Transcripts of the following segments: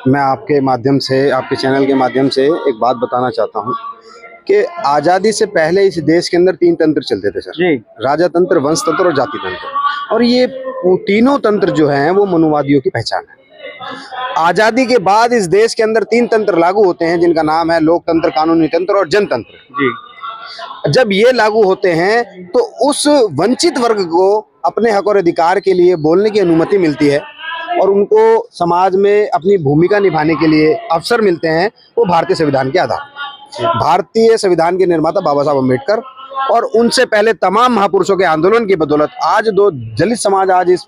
मैं आपके माध्यम से, आपके चैनल के माध्यम से एक बात बताना चाहता हूँ कि आज़ादी से पहले इस देश के अंदर 3 तंत्र चलते थे सर जी। राजा तंत्र, वंश तंत्र और जाति तंत्र। और ये तीनों तंत्र जो हैं वो मनुवादियों की पहचान है। आज़ादी के बाद इस देश के अंदर 3 तंत्र लागू होते हैं जिनका नाम है लोकतंत्र, कानूनी तंत्र और जनतंत्र। जी। जब ये लागू होते हैं तो उस वंचित वर्ग को अपने हक और अधिकार के लिए बोलने की अनुमति मिलती है और उनको समाज में अपनी भूमिका निभाने के लिए अवसर मिलते हैं, वो भारतीय संविधान के आधार। भारतीय संविधान के निर्माता बाबा साहब अम्बेडकर और उनसे पहले तमाम महापुरुषों के आंदोलन की बदौलत आज दलित समाज आज इस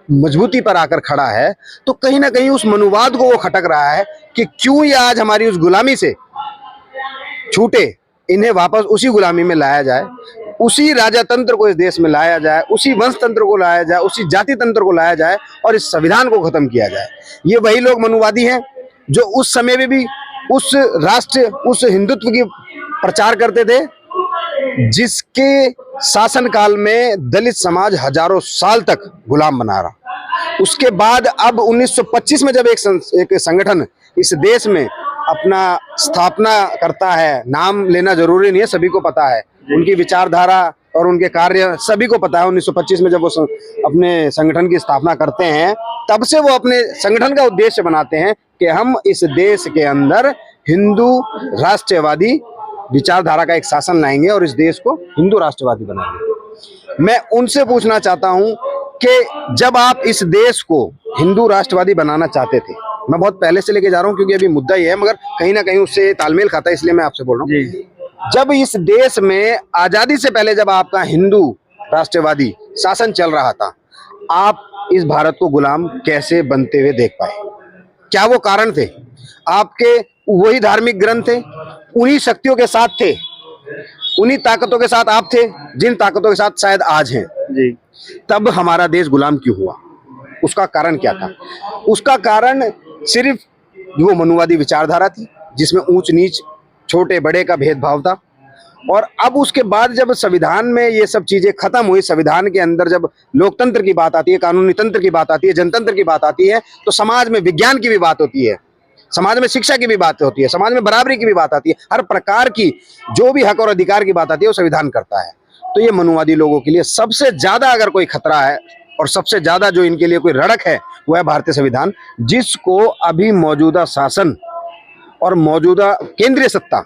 मजबूती पर आकर खड़ा है। तो कहीं ना कहीं उस मनुवाद को वो खटक रहा है कि क्यों ये आज हमारी उस गुलामी से छूटे, इन्हें वापस उसी गुलामी में लाया जाए, उसी राजा तंत्र को इस देश में लाया जाए, उसी वंश तंत्र को लाया जाए, उसी जाति तंत्र को लाया जाए और इस संविधान को खत्म किया जाए। ये वही लोग मनुवादी हैं जो उस समय में भी उस राष्ट्र, उस हिंदुत्व की प्रचार करते थे जिसके शासनकाल में दलित समाज हजारों साल तक गुलाम बना रहा। उसके बाद अब 1925 में जब एक संगठन इस देश में अपना स्थापना करता है, नाम लेना जरूरी नहीं है, सभी को पता है उनकी विचारधारा और उनके कार्य सभी को पता है। 1925 में जब वो अपने संगठन की स्थापना करते हैं तब से वो अपने संगठन का उद्देश्य बनाते हैं कि हम इस देश के अंदर हिंदू राष्ट्रवादी विचारधारा का एक शासन लाएंगे और इस देश को हिंदू राष्ट्रवादी बनाएंगे। मैं उनसे पूछना चाहता हूं कि जब आप इस देश को हिंदू राष्ट्रवादी बनाना चाहते थे, मैं बहुत पहले से लेके जा रहा हूं क्योंकि अभी मुद्दा ही है, मगर कहीं ना कहीं उससे तालमेल खाता है, इसलिए मैं आपसे बोल रहा हूं। जब इस देश में आजादी से पहले जब आपका हिंदू राष्ट्रवादी शासन चल रहा था, आप इस भारत को गुलाम कैसे बनते हुए देख पाए? क्या वो कारण थे? आपके वही धार्मिक ग्रंथ थे, उन्हीं शक्तियों के साथ थे, उन्हीं ताकतों के साथ आप थे जिन ताकतों के साथ शायद आज हैं। जी। तब हमारा देश गुलाम क्यों हुआ? उसका कारण क्या था? उसका कारण सिर्फ वो मनुवादी विचारधारा थी जिसमें ऊंच नीच, छोटे बड़े का भेदभाव था। और अब उसके बाद जब संविधान में ये सब चीजें खत्म हुई, संविधान के अंदर जब लोकतंत्र की बात आती है, कानूनी तंत्र की बात आती है, जनतंत्र की बात आती है, तो समाज में विज्ञान की भी बात होती है, समाज में शिक्षा की भी बात होती है, समाज में बराबरी की भी बात आती है, हर प्रकार की जो भी हक और अधिकार की बात आती है वो संविधान करता है। तो ये मनुवादी लोगों के लिए सबसे ज्यादा अगर कोई खतरा है और सबसे ज्यादा जो इनके लिए कोई रड़क है वो है भारतीय संविधान, जिसको अभी मौजूदा शासन और मौजूदा केंद्रीय सत्ता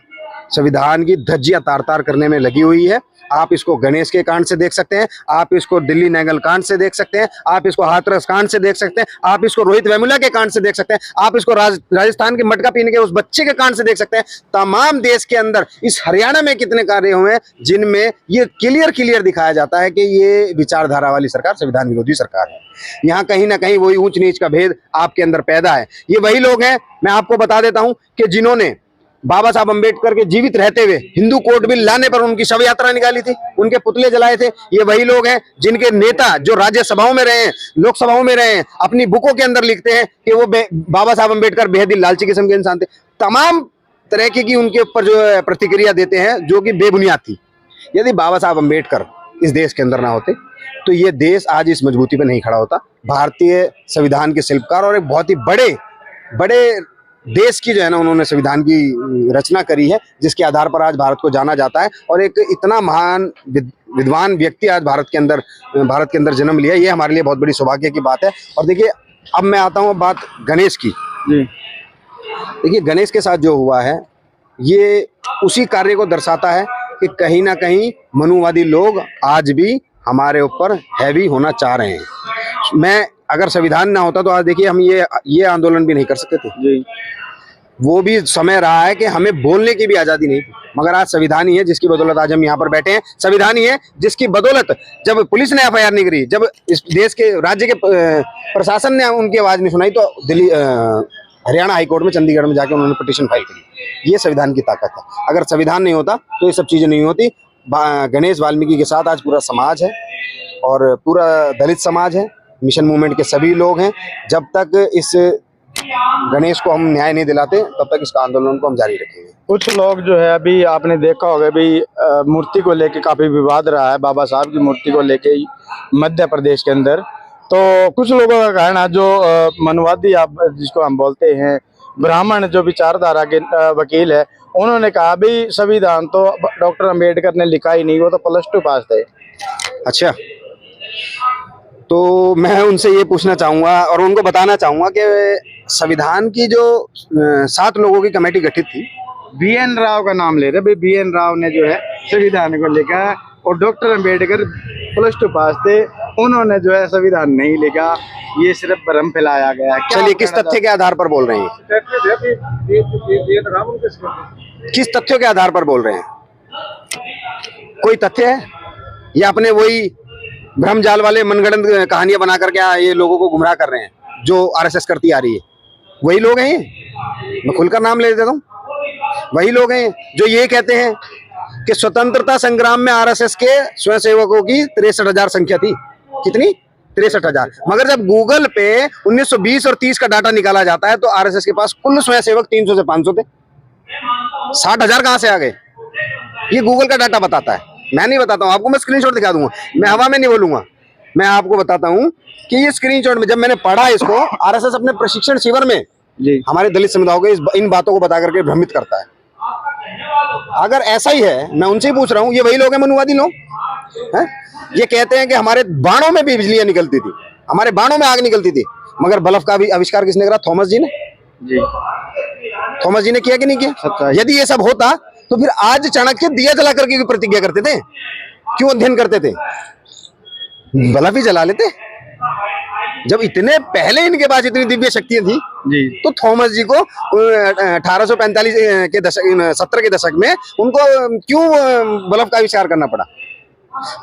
संविधान की धज्जियां तार तार करने में लगी हुई है। आप इसको गणेश के कांड से देख सकते हैं, आप इसको दिल्ली नैंगल कांड से देख सकते हैं, आप इसको हाथरस कांड से देख सकते हैं, आप इसको रोहित वेमुला के कांड से देख सकते हैं, आप इसको राजस्थान के मटका पीने के उस बच्चे के कांड से देख सकते हैं। तमाम देश के अंदर, इस हरियाणा में कितने कार्य हुए हैं जिनमें ये क्लियर दिखाया जाता है कि ये विचारधारा वाली सरकार संविधान विरोधी सरकार है। यहाँ कहीं ना कहीं वही ऊंच नीच का भेद आपके अंदर पैदा है। ये वही लोग हैं, मैं आपको बता देता हूं, कि जिन्होंने बाबा साहब अम्बेडकर के जीवित रहते हुए हिंदू कोड बिल लाने पर उनकी शव यात्रा निकाली थी, उनके पुतले जलाए थे। ये वही लोग हैं जिनके नेता जो राज्यसभाओं में रहे हैं, लोकसभाओं में रहे हैं, अपनी बुकों के अंदर लिखते हैं कि वो बाबा साहब अम्बेडकर बेहद ही लालची किस्म के इंसान थे। तमाम तरह की उनके ऊपर जो प्रतिक्रिया देते हैं जो कि बेबुनियाद थी। यदि बाबा साहब अम्बेडकर इस देश के अंदर ना होते तो ये देश आज इस मजबूती पर नहीं खड़ा होता। भारतीय संविधान के शिल्पकार और एक बहुत ही बड़े देश की जो है ना उन्होंने संविधान की रचना करी है, जिसके आधार पर आज भारत को जाना जाता है। और एक इतना महान विद्वान व्यक्ति आज भारत के अंदर जन्म लिया, ये हमारे लिए बहुत बड़ी सौभाग्य की बात है। और देखिए, अब मैं आता हूँ बात गणेश की। देखिए, गणेश के साथ जो हुआ है ये उसी कार्य को दर्शाता है कि कहीं ना कहीं मनुवादी लोग आज भी हमारे ऊपर हैवी होना चाह रहे हैं। अगर संविधान ना होता तो आज देखिए हम ये आंदोलन भी नहीं कर सकते थे जी। वो भी समय रहा है कि हमें बोलने की भी आजादी नहीं थी, मगर आज संविधान ही है जिसकी बदौलत आज हम यहाँ पर बैठे हैं। संविधान ही है जिसकी बदौलत जब पुलिस ने एफआईआर नहीं करी, जब इस देश के राज्य के प्रशासन ने उनकी आवाज नहीं सुनाई, तो दिल्ली हरियाणा हाईकोर्ट में, चंडीगढ़ में जाके उन्होंने पिटीशन फाइल करी। ये संविधान की ताकत है। अगर संविधान नहीं होता तो ये सब चीजें नहीं होती। गणेश वाल्मीकि के साथ आज पूरा समाज है और पूरा दलित समाज है, मिशन मूवमेंट के सभी लोग हैं। जब तक इस गणेश को हम न्याय नहीं दिलाते तब तक इसका आंदोलन को हम जारी रखेंगे। कुछ लोग जो है, अभी आपने देखा होगा भी मूर्ति को लेके काफी विवाद रहा है, बाबा साहब की मूर्ति को लेके मध्य प्रदेश के अंदर। तो कुछ लोगों का कहना है जो मनुवादी आप जिसको हम बोलते हैं ब्राह्मण जो विचारधारा के वकील है, उन्होंने कहा भी संविधान तो डॉक्टर अंबेडकर ने लिखा ही नहीं, वो तो +2 पास थे। अच्छा, तो मैं उनसे ये पूछना चाहूंगा और उनको बताना चाहूंगा कि संविधान की जो 7 लोगों की कमेटी गठित थी, BN राव का नाम ले रहे भाई, BN राव ने जो है संविधान को लिखा और डॉक्टर अंबेडकर +2 पास थे, उन्होंने जो है संविधान नहीं लिखा, ये सिर्फ भ्रम फैलाया गया है। चलिए किस तथ्य के आधार पर बोल रहे हैं? किस तथ्यों के आधार पर बोल रहे हैं? कोई तथ्य है या अपने वही भ्रमजाल वाले मनगढ़ंत कहानियां बना करके ये लोगों को गुमराह कर रहे हैं जो आरएसएस करती आ रही है? वही लोग हैं ये, मैं खुलकर नाम ले देता हूँ, वही लोग हैं जो ये कहते हैं कि स्वतंत्रता संग्राम में आरएसएस के स्वयंसेवकों की 63,000 संख्या थी। कितनी? 63,000। मगर जब गूगल पे 1920 और 30 का डाटा निकाला जाता है तो आरएसएस के पास कुल स्वयंसेवक 300 से 500 थे। 60,000 कहां से आ गए? ये गूगल का डाटा बताता है, मैं नहीं बताता हूं आपको, मैं स्क्रीनशॉट दिखा दूंगा, मैं हवा में नहीं बोलूंगा, मैं आपको बताता हूं कि ये स्क्रीनशॉट में जब मैंने पढ़ा इसको, आरएसएस अपने प्रशिक्षण शिविर में जी हमारे दलित समुदाय को इन बातों को बता करके भ्रमित करता है। अगर ऐसा ही है, मैं उनसे ही पूछ रहा हूँ, ये वही लोग हैं मनुवादी लोग हैं? ये कहते हैं कि हमारे बाणों में भी बिजलियां निकलती थी, हमारे बाणों में आग निकलती थी, मगर बल्ब का भी आविष्कार किसने करा? थॉमस जी ने। जी थॉमस जी ने किया कि नहीं किया? यदि ये सब होता तो फिर आज चाणक्य दिया जला करके भी प्रतिज्ञा करते थे, क्यों अध्ययन करते थे? बल्ब ही जला लेते। जब इतने पहले इनके पास इतनी दिव्य शक्तियां थी जी, तो थॉमस जी को 1845 के दशक 70 के दशक में उनको क्यों बल्ब का आविष्कार करना पड़ा?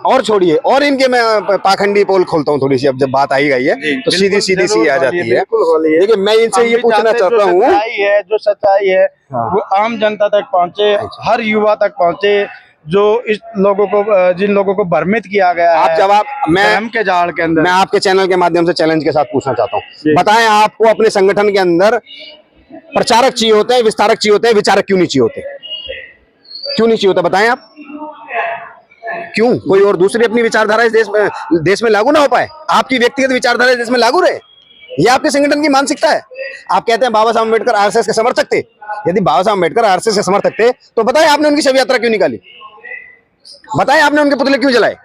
और छोड़िए, और इनके मैं पाखंडी पोल खोलता हूँ थोड़ी सी, अब जब बात आई गई है तो सीधी सी आ जाती है। देखिए मैं इनसे ये पूछना चाहता हूँ, जो सच्चाई है वो आम जनता तक पहुँचे, हर युवा तक पहुँचे, जो इस लोगों को, जिन लोगों को भ्रमित किया गया है आप जवाब भ्रम के जाल के अंदर। मैं आपके चैनल के माध्यम से चैलेंज के साथ पूछना चाहता हूँ, बताएं आपको अपने संगठन के अंदर प्रचारक चाहिए होते हैं, विस्तारक चाहिए होते हैं, विचारक क्यों नहीं चाहिए होते? क्यों नहीं चाहिए होता? बताएं आप क्यों? कोई और दूसरी अपनी विचारधारा इस देश में लागू ना हो पाए? आपकी व्यक्तिगत विचारधारा इस देश में लागू रहे? ये आपके संगठन की मानसिकता है। आप कहते हैं बाबा साहब अम्बेडकर आरएसएस के समर्थक थे। यदि बाबा साहब अम्बेडकर आरएसएस के समर्थक थे तो बताएं आपने उनकी शव यात्रा क्यों निकाली? बताएं आपने उनके पुतले क्यों जलाए?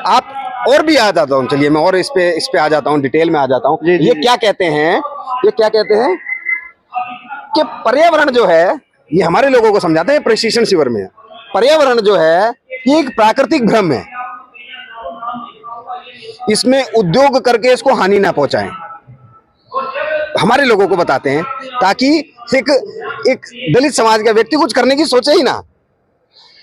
आप और भी आ जाता हूं, चलिए मैं और इस पे आ जाता हूं, डिटेल में आ जाता हूं। ये क्या कहते हैं, ये क्या कहते हैं कि पर्यावरण जो है, ये हमारे लोगों को समझाते हैं प्रशिक्षण शिविर में, पर्यावरण जो है ये एक प्राकृतिक भ्रम है, इसमें उद्योग करके इसको हानि ना पहुंचाएं, हमारे लोगों को बताते हैं, ताकि एक दलित समाज का व्यक्ति कुछ करने की सोचे ही ना,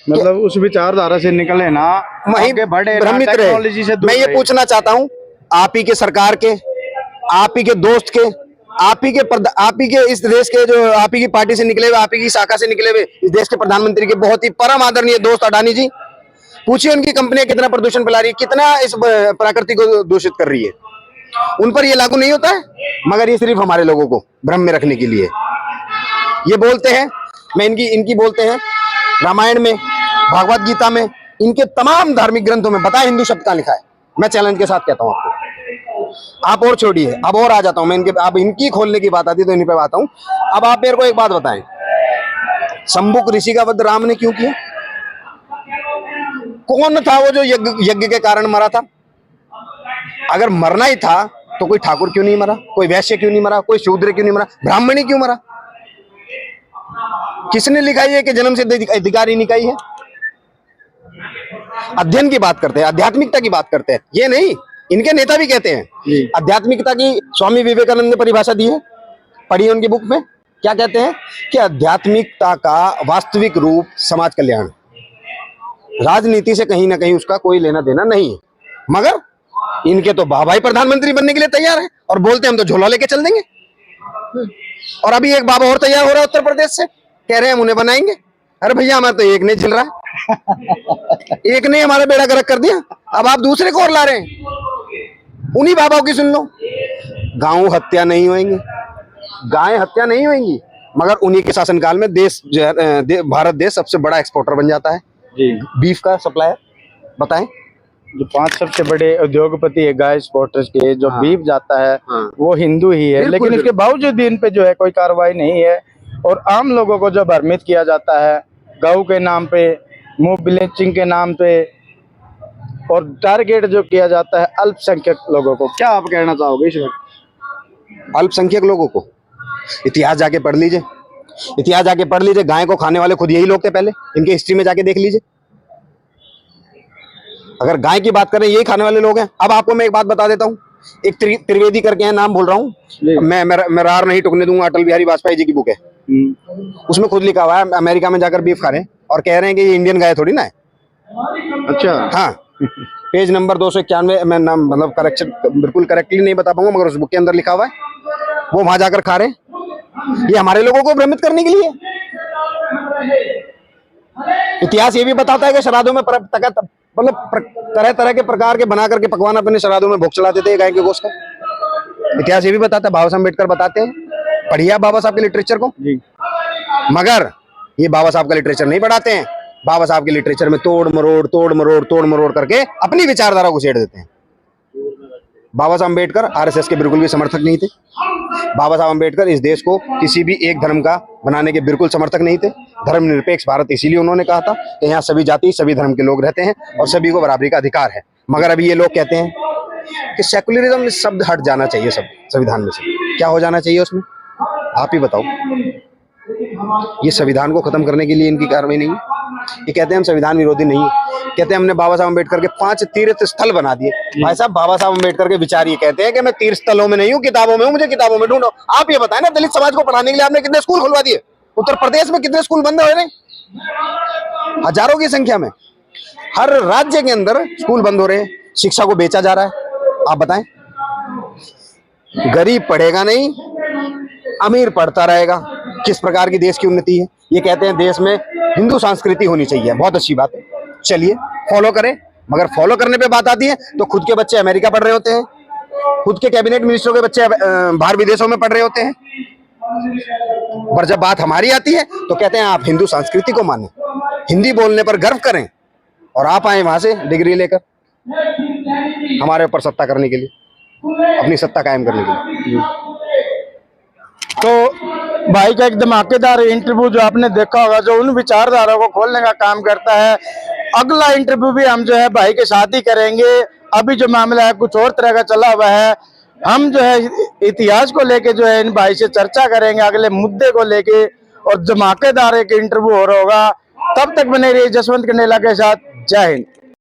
मतलब उस विचारधारा से निकले ना, वहीं बड़े भ्रमित टेक्नोलॉजी से दूर मैं ये रहे। पूछना चाहता हूं, आप ही के सरकार के, आप ही के दोस्त के, आप ही के इस देश के, जो आप ही की पार्टी से निकले हुए, आप ही की शाखा से निकले हुए इस देश के प्रधानमंत्री के बहुत ही परम आदरणीय दोस्त अडानी जी, पूछिए उनकी कंपनियां कितना प्रदूषण फैला रही है, कितना इस प्रकृति को दूषित कर रही है, उन पर ये लागू नहीं होता है, मगर ये सिर्फ हमारे लोगों को भ्रम में रखने के लिए ये बोलते हैं। मैं इनकी बोलते हैं रामायण में, भागवत गीता में, इनके तमाम धार्मिक ग्रंथों में बताए हिंदू शब्द कहाँ लिखा है? मैं चैलेंज के साथ कहता हूं आपको, आप और छोड़िए, अब और आ जाता हूं मैं इनके, अब इनकी खोलने की बात आती है तो इन्हीं पे आता हूं। अब आप मेरे को एक बात बताएं, शंभुक ऋषि का वध राम ने क्यों किया? कौन था वो जो यज्ञ के कारण मरा था? अगर मरना ही था तो कोई ठाकुर क्यों नहीं मरा, कोई वैश्य क्यों नहीं मरा, कोई शूद्र क्यों नहीं मरा, ब्राह्मणी क्यों मरा? किसने लिखाई है कि जन्म से अधिकार ही निकाई है? अध्ययन की बात करते हैं, आध्यात्मिकता की बात करते हैं, ये नहीं, इनके नेता भी कहते हैं आध्यात्मिकता की स्वामी विवेकानंद ने परिभाषा दी है, पढ़िए उनकी बुक में, क्या कहते हैं कि आध्यात्मिकता का वास्तविक रूप समाज कल्याण, राजनीति से कहीं ना कहीं उसका कोई लेना देना नहीं है। मगर इनके तो बाबा प्रधानमंत्री बनने के लिए तैयार है और बोलते हैं हम तो झोला लेके चल देंगे। और अभी एक बाबा और तैयार हो रहा है उत्तर प्रदेश से, कह रहे हैं हम उन्हें बनाएंगे। अरे भैया हमारा तो एक नहीं झिल रहा है, एक ने हमारा बेड़ा गर्क कर दिया, अब आप दूसरे को और ला रहे हैं। उन्हीं बाबाओं की सुन लो, गांव हत्या नहीं होंगी, गायें हत्या नहीं होंगी, मगर उन्हीं के शासनकाल में देश जो है भारत देश सबसे बड़ा एक्सपोर्टर बन जाता है बीफ का सप्लायर। बताएं जो 5 सबसे बड़े उद्योगपति है गाय सपोर्टर्स के, जो हाँ। बीफ जाता है हाँ। वो हिंदू ही है, बिल्कुल, लेकिन उसके बिल्कुल। बावजूद भी इन पे जो है कोई कार्रवाई नहीं है। और आम लोगों को जो भ्रमित किया जाता है गऊ के नाम पे, मुंह ब्लीचिंग के नाम पे, और टारगेट जो किया जाता है अल्पसंख्यक लोगों को, क्या आप कहना चाहोगे इस वक्त? अल्पसंख्यक लोगों को इतिहास जाके पढ़ लीजिए, इतिहास जाके पढ़ लीजिए। गाय को खाने वाले खुद यही लोग थे पहले, इनके हिस्ट्री में जाके देख लीजिए। अगर गाय की बात करें, यही खाने वाले लोग हैं। अब आपको मैं एक बात बता देता हूँ, एक त्रिवेदी करके है, नाम भूल रहा हूँ मैं रार नहीं टुकने दूंगा, अटल बिहारी वाजपेयी जी की बुक है, उसमें खुद लिखा हुआ है अमेरिका में जाकर बीफ खा रहे हैं और कह रहे हैं कि ये इंडियन गाय थोड़ी ना है। अच्छा। हाँ, पेज नंबर 291, मैं नाम मतलब करेक्शन बिल्कुल करेक्टली नहीं बता पाऊंगा, मगर उस बुक के अंदर लिखा हुआ है, वो वहां जाकर खा रहे हैं। ये हमारे लोगों को भ्रमित करने के लिए। इतिहास ये भी बताता है कि श्राद्धों में मतलब तरह तरह के प्रकार के बना करके पकवान अपने श्राद्धों में भोग चलाते थे गाय के गोश्त का। इतिहास ये भी बताता है, बाबा साहब अम्बेडकर बताते हैं, पढ़िए आप बाबा साहब के लिटरेचर को। जी। मगर ये बाबा साहब का लिटरेचर नहीं पढ़ाते हैं। बाबा साहब के लिटरेचर में तोड़ मरोड़ करके अपनी विचारधारा को छेड़ देते हैं। बाबा साहब अम्बेडकर आरएसएस के बिल्कुल भी समर्थक नहीं थे। बाबा साहब अम्बेडकर इस देश को किसी भी एक धर्म का बनाने के बिल्कुल समर्थक नहीं थे। धर्मनिरपेक्ष भारत इसीलिए उन्होंने कहा था कि यहाँ सभी जाति सभी धर्म के लोग रहते हैं और सभी को बराबरी का अधिकार है। मगर अभी ये लोग कहते हैं कि सेकुलरिज्म शब्द हट जाना चाहिए सब संविधान में से। क्या हो जाना चाहिए उसमें, आप ही बताओ। ये संविधान को खत्म करने के लिए इनकी कार्रवाई नहीं है। ये कहते हैं हम संविधान विरोधी नहीं है, कहते हैं हमने बाबा साहब अम्बेडकर के 5 तीर्थ स्थल बना दिए। भाई साहब, बाबा साहब अम्बेडकर के विचार ये कहते हैं कि मैं तीर्थ स्थलों में नहीं हूँ, किताबों में हूँ, मुझे किताबों में ढूंढो। आप ये बताएं ना, दलित समाज को पढ़ाने के लिए आपने कितने स्कूल खुलवा दिए? उत्तर प्रदेश में कितने स्कूल बंद हो रहे हैं? हजारों की संख्या में हर राज्य के अंदर स्कूल बंद हो रहे हैं, शिक्षा को बेचा जा रहा है। आप बताएं, गरीब पढ़ेगा नहीं, अमीर पढ़ता रहेगा। किस प्रकार की देश की उन्नति है? ये कहते हैं देश में हिंदू संस्कृति होनी चाहिए, बहुत अच्छी बात है, चलिए फॉलो करें। मगर फॉलो करने पे बात आती है तो खुद के बच्चे अमेरिका पढ़ रहे होते हैं, खुद के कैबिनेट मिनिस्टरों के बच्चे बाहर विदेशों में पढ़ रहे होते हैं। पर जब बात हमारी आती है तो कहते हैं आप हिंदू संस्कृति को माने, हिंदी बोलने पर गर्व करें, और आप आए वहां से डिग्री लेकर हमारे ऊपर सत्ता करने के लिए, अपनी सत्ता कायम करने के लिए। तो भाई का एक धमाकेदार इंटरव्यू जो आपने देखा होगा, जो उन विचारधाराओं को खोलने का काम करता है। अगला इंटरव्यू भी हम जो है भाई के साथ ही करेंगे। अभी जो मामला है कुछ और तरह का चला हुआ है। हम जो है इतिहास को लेके जो है इन भाई से चर्चा करेंगे, अगले मुद्दे को लेके, और धमाकेदार एक इंटरव्यू हो रहा होगा। तब तक बने रहिए जसवंत कनेला के साथ। जय हिंद।